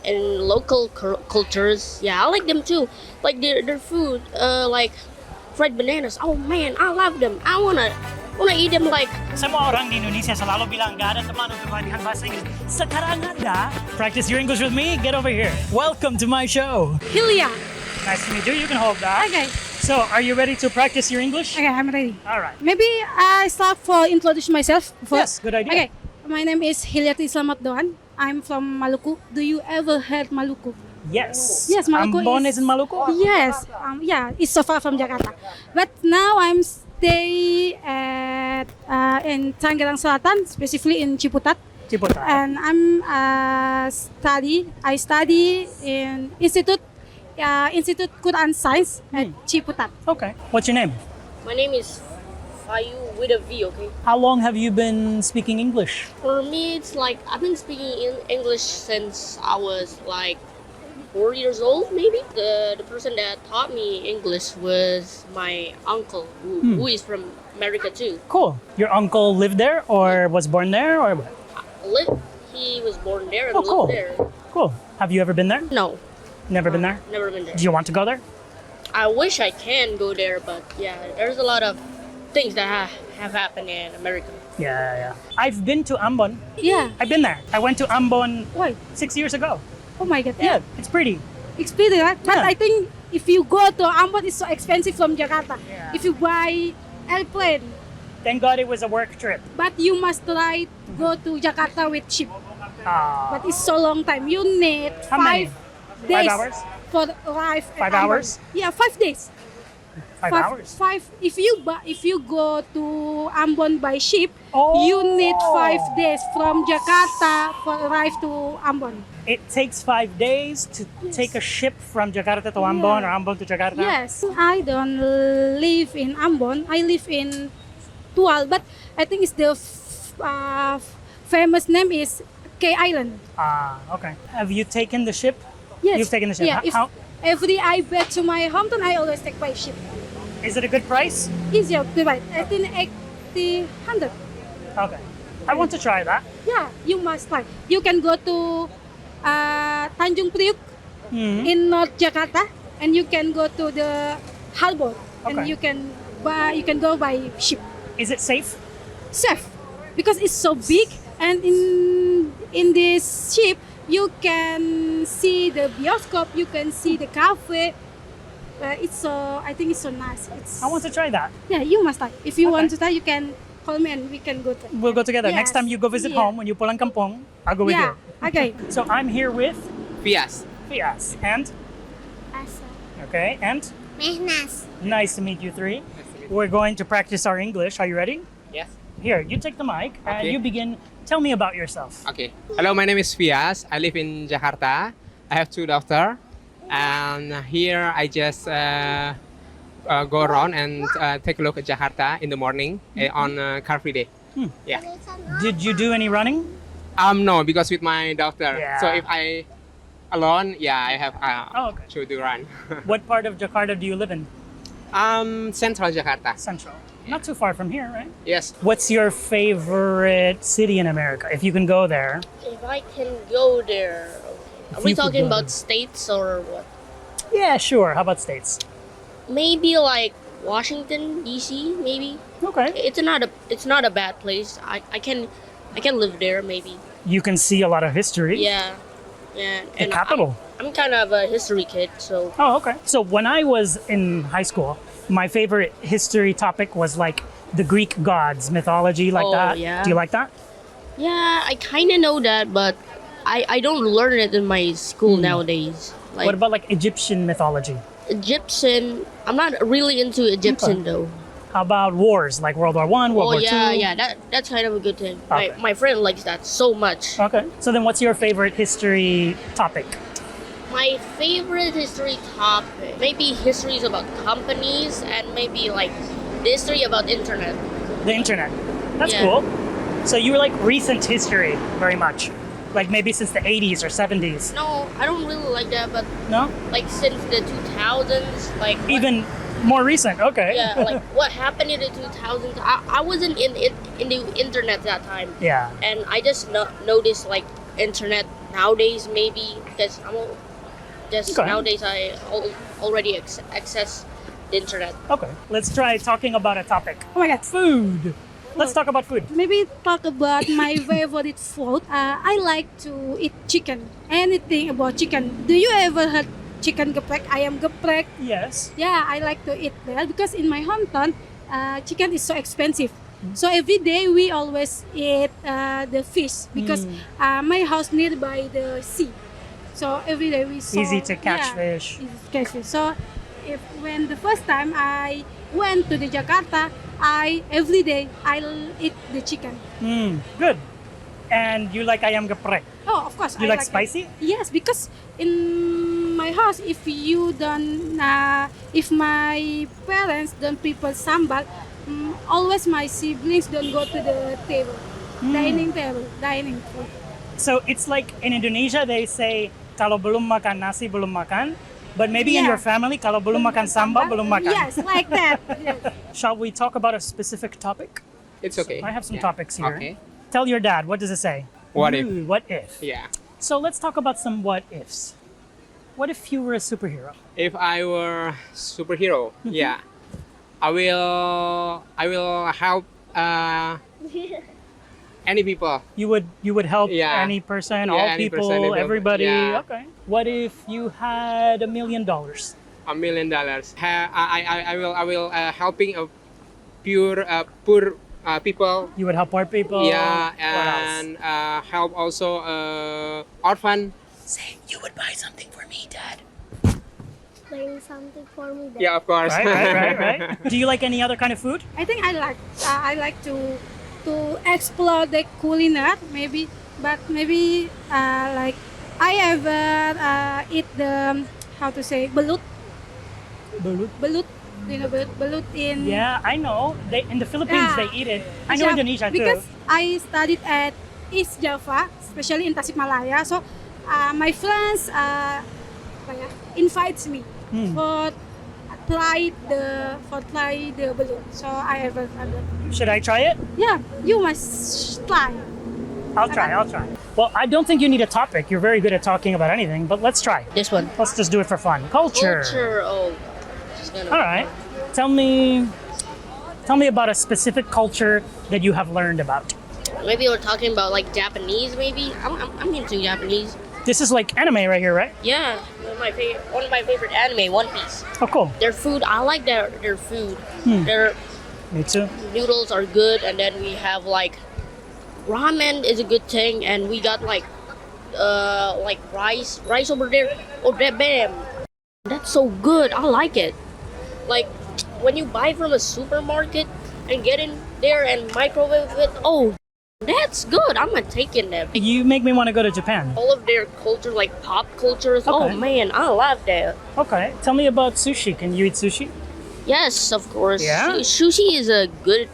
and local cultures. Yeah, I like them too. Like their food, like fried bananas. Oh man, I love them. I wanna eat them like. Semua orang di Indonesia selalu bilang nggak ada teman untuk latihan bahasa Inggris. Sekarang ada. Practice your English with me. Get over here. Welcome to my show. Hilia. Nice to meet you. You can hold that. Okay. So, are you ready to practice your English? Okay, I'm ready. All right. Maybe I start for introduce myself Yes, first. good idea. Okay. My name is Hilia Slamat Doan. I'm from Maluku. Do you ever heard Maluku? Yes. Yes, Maluku Ambon is in Maluku? Yes. Yeah, it's so far from Jakarta. But now I'm stay at in Tangerang Selatan, specifically in Ciputat. Ciputat. And I study in Institute Quran Science at Ciputat. Okay. What's your name? My name is Fayu with a V. Okay. How long have you been speaking English? For me, it's like I've been speaking in English since I was like 4 years old, maybe. The person that taught me English was my uncle, who is from America too. Cool. Your uncle lived there or was born there or what? He was born there and Oh, cool. lived there. Cool. Have you ever been there? No, Never been there? never been there. Do you want to go there? I wish I can go there, but yeah, there's a lot of things that have happened in America. Yeah. I've been to Ambon. Yeah. I've been there. I went to Ambon Why? 6 years ago. Oh my God. Yeah, it's pretty. It's pretty, right? But Yeah. I think if you go to Ambon, it's so expensive from Jakarta. Yeah. If you buy airplane, Thank God it was a work trip. but you must try to go to Jakarta with ship. Ah, But it's so long time. You need How many? 5 days 5 hours? for arrive. at 5 Ambon. hours? Yeah, 5 days. 5 hours. If you go to Ambon by ship, Oh. you need 5 days from Jakarta for arrive to Ambon. It takes 5 days to take a ship from Jakarta to Ambon or Ambon to Jakarta? Yes, I don't live in Ambon. I live in Tual, but I think it's the famous name is K Island. Ah, okay. Have you taken the ship? Yes, You've taken the ship. Yeah, How- every I back to my hometown, I always take by ship. Is it a good price? Easier to buy. I think 80, 100. Okay. I want to try that. Yeah, you must try. You can go to Tanjung Priuk in North Jakarta, and you can go to the harbor, and Okay. you can go by ship. Is it safe? Safe, because it's so big, and in this ship you can see the bioscope, you can see the cafe. I think it's so nice. I want to try that. Yeah, you must try. If you Okay. want to try, you can call me and we can go to. We'll go together. Next Yes. time you go visit Yeah. home, when you pulang kampung, I'll go with Yeah. you. Okay. So I'm here with Fias. Fias and okay, and Mehnas. nice to meet you three. We're going to practice our English. Are you ready? Yes. Here, you take the mic and Okay. you begin. Tell me about yourself. Okay. Hello, my name is Fias. I live in Jakarta. I have 2 daughters, and here I just go around and take a look at Jakarta in the morning on car free day. Yeah. Did you do any running? No, because with my daughter. Yeah. So if I alone, yeah, I have Oh, okay. to do run. What part of Jakarta do you live in? Central Jakarta. Central. Not too far from here, right? Yes. What's your favorite city in America? If you can go there. If I can go there, If are we you could talking go about there. states or what? Yeah, sure. How about states? Maybe like Washington D.C. Maybe Okay. it's not a bad place. I can live there maybe. You can see a lot of history. Yeah. The capital. I'm kind of a history kid, so Oh, okay. So when I was in high school, my favorite history topic was like the Greek gods, mythology, like Oh, that. yeah. Do you like that? yeah, I kind of know that, but I don't learn it in my school nowadays. Like What about like Egyptian mythology? Egyptian, I'm not really into Egyptian Okay. though. How about wars, like World War One, World War yeah, Two? yeah, that's kind of a good thing. Okay. My friend likes that so much. Okay. So then, what's your favorite history topic? My favorite history topic, maybe histories about companies and maybe like the history about internet. The internet. That's Yeah. cool. So you like recent history very much, like maybe since the 80s or 70s. No, I don't really like that, but No, like since the 2000s, like what- even more recent. Okay. yeah, like what happened in the 2000s. I wasn't in the internet that time, Yeah. and I just noticed like internet nowadays maybe because just Okay. nowadays already access the internet. Okay, let's try talking about a topic. Oh my God. Food. Let's talk about food. Maybe talk about my favorite food. I like to eat chicken. Anything about chicken. Do you ever heard chicken geprek? Ayam geprek. Yes. Yeah, I like to eat there because in my hometown, chicken is so expensive. So every day we always eat the fish because my house nearby the sea. So every day we saw, Easy to catch yeah, fish. easy to catch fish. So when the first time I went to the Jakarta, every day I'll eat the chicken. Good. And you like ayam geprek? Oh, of course. You I like it. spicy? Yes, because in my house, if my parents don't prepare sambal, always my siblings don't go to the table, dining food. So it's like in Indonesia they say kalau belum makan nasi belum makan, but maybe in Yeah. your family kalau belum makan sambal belum makan. Yes, like that. Yes. Shall we talk about a specific topic? It's okay. I have some Yeah. topics here. Okay. Tell your dad, what does it say? What if? Ooh, what if? Yeah. So let's talk about some what ifs. What if you were a superhero? If I were superhero, yeah, I will help any people. You would help Yeah. any person, Yeah, all any people, person, everybody. yeah. Okay. What if you had $1 million? $1 million. I will helping poor people. You would help poor people. Yeah, What else? and help also orphan. Say you would buy something for me, Dad. Buying something for me. Dad. Yeah, of course. Right. Do you like any other kind of food? I think I like to explore the culinary maybe, but maybe like I ever eat the how to say belut. You know belut in Yeah, I know. In the Philippines Yeah. they eat it. I know Java, Indonesia too. because I studied at East Java, especially in Tasikmalaya. So my friends invites me for try the belut. So I ever Should I try it? yeah, you must try. I'll try. Well, I don't think you need a topic. You're very good at talking about anything, but let's try. This one. Let's just do it for fun. Culture. Oh, just gonna. All right. Tell me about a specific culture that you have learned about. Maybe we're talking about like Japanese. Maybe I'm into Japanese. This is like anime right here, right? Yeah, one of my favorite anime, One Piece. Oh, cool. Their food, I like their food. Hmm. Their Me too. noodles are good, and then we have like ramen is a good thing, and we got like rice over there. Oh, bam! That's so good. I like it. Like when you buy from a supermarket and get in there and microwave it. Oh, that's good. I'm gonna take in that. You make me want to go to Japan. All of their culture, like pop cultures. Oh Okay. man, I love that. Okay. Tell me about sushi. Can you eat sushi? Yes, of course. Yeah? Sushi is a good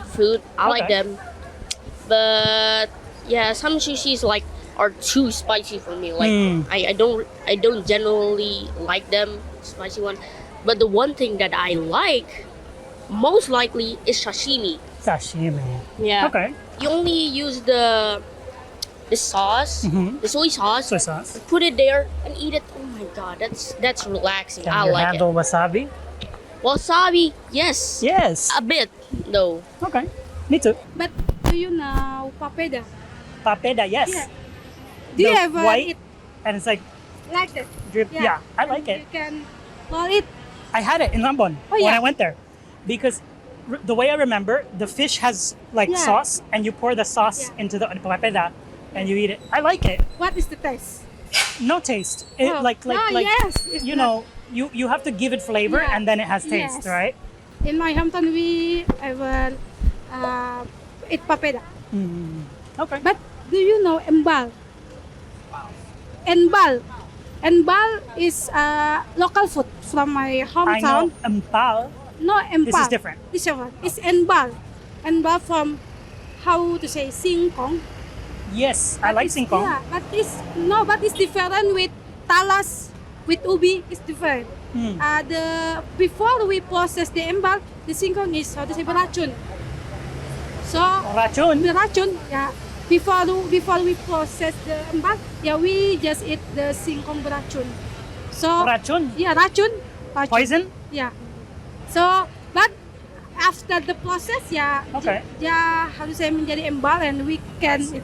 food. I like Okay. them, but yeah, some sushis like are too spicy for me. Like I don't generally like them spicy one, but the one thing that I like most likely is sashimi. Sashimi. Yeah. Okay. You only use the sauce, the soy sauce. Soy sauce. Put it there and eat it. Oh my god, that's relaxing. Can I you like handle it. wasabi? Wasabi, yes. Yes. A bit, though. Okay. Me too. But do you know papeda? Papeda, yes. Yeah. Do you The ever white eat and it's like like that? drip. Yeah, I like You it. can roll it. I had it in Rambon Oh, when yeah. I went there, because the way I remember, the fish has like Yeah. sauce, and you pour the sauce Yeah. into the papeda, and you eat it. I like it. What is the taste? No taste. It, Oh, like yes. It's you not- know, you have to give it flavor, Yeah. and then it has taste, Yes. right? In my hometown, we ever eat papeda. Okay. But do you know embal? Embal is local food from my I know hometown. empal. No, embal. This is different. This one. It's embal. Embal from how to say singkong. Yes, I like singkong. Yeah, but it's different with talas, with ubi. It's different. The before we process the embal, the singkong is how to say beracun. So Racun. beracun, yeah. before we process the embal, yeah, we just eat the singkong beracun. So Racun? yeah, racun. Poison? Yeah. So but after the process, yeah, Okay. yeah, harus saya menjadi embal and we can eat.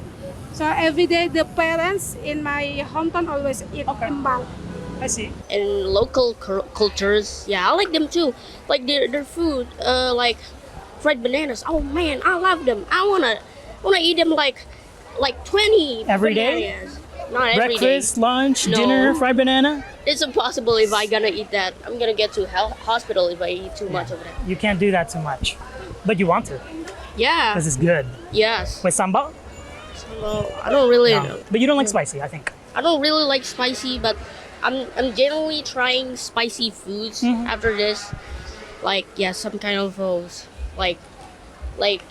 So every day the parents in my hometown always eat Okay. embal. I see. And local cultures, yeah, I like them too. Like their food, like fried bananas. Oh man, I love them. I wanna eat them like 20 Every day? bananas. Not every day. Breakfast, lunch, No. dinner, fried banana? It's impossible if I gonna eat that. I'm gonna get to hospital if I eat too much of that. You can't do that too much. But you want to, Yeah. because it's good. Yes. With sambal? Well, I don't really No. know. But you don't like spicy, I think. I don't really like spicy, but I'm generally trying spicy foods after this. Like some kind of those like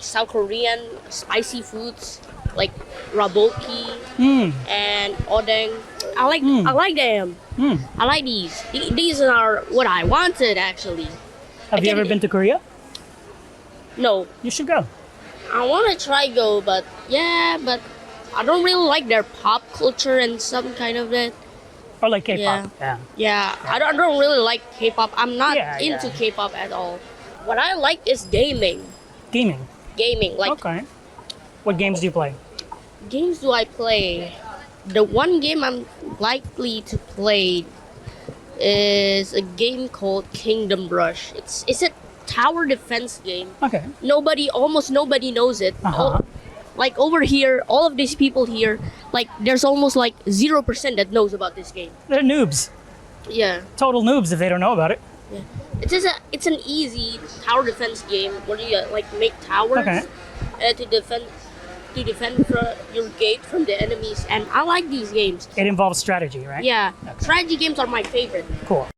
South Korean spicy foods like raboki and odeng. I like them. I like these. These are what I wanted actually. Have you ever been to Korea? No, You should go. I want to try go, but I don't really like their pop culture and some kind of that. Or like K-pop. Yeah. Yeah, I don't really like K-pop. I'm not Yeah, into yeah. K-pop at all. What I like is gaming. Gaming. Like Okay. What games do you play? games do I play? The one game I'm likely to play is a game called Kingdom Rush. It's a tower defense game. Okay. Almost nobody knows it. Uh-huh. Like over here, all of these people here, like there's almost like 0% that knows about this game. They're noobs. Yeah. Total noobs if they don't know about it. It's an easy tower defense game where you like make towers Okay. to defend your gate from the enemies, and I like these games. It involves strategy, right? Yeah, strategy games are my favorite. Cool.